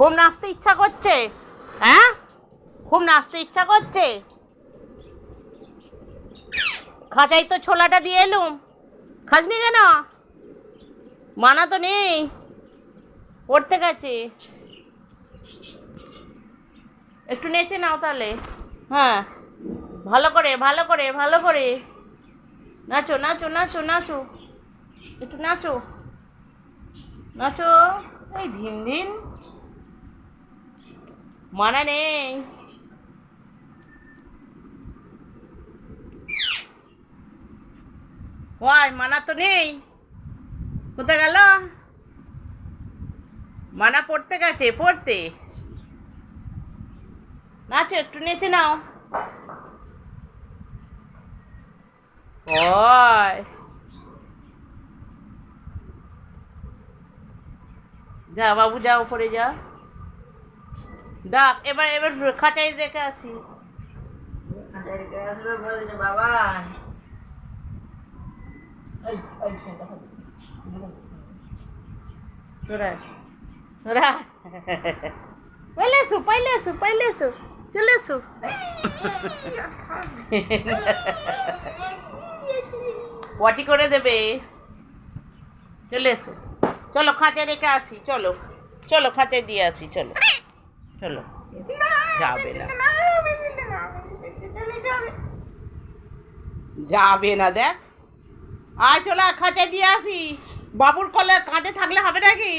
খুব নাচতে ইচ্ছা করছে? হ্যাঁ, খুব নাচতে ইচ্ছা করছে? খাঁচাই তো ছোলাটা দিয়ে এলুম, খাসনি কেন? মানা তো নেই, পড়তে গেছে। একটু নেচে নাও তাহলে। হ্যাঁ, ভালো করে ভালো করে ভালো করে নাচো নাচো নাচো নাচো, একটু নাচো নাচো। এই ধিন ধিন, মানা নেই। ওয়াই, মানা তো নেই, কোথায় গেল? মানা পড়তে গেছে, পড়তে। নাচো, একটু নেচে নাও। ওই, যা বাবু, যা উপরে যা, ডাক। এবার এবার খাঁচাই দেখে আসি। বাবা তোরা তোরা পাইলে এসো, পাইলে এসো, পাইলে এসো, চলে এসো। পটি করে দেবে, চলে এসো। চলো খাঁচায় রেখে আসি, চলো চলো, খাঁচায় দিয়ে আসি, চলো চলো। যাবে না, যাবে না, দেখ। আয় চলো, খাঁচায় দিয়ে আসি। বাবুর কলে কাঁধে থাকলে হবে নাকি?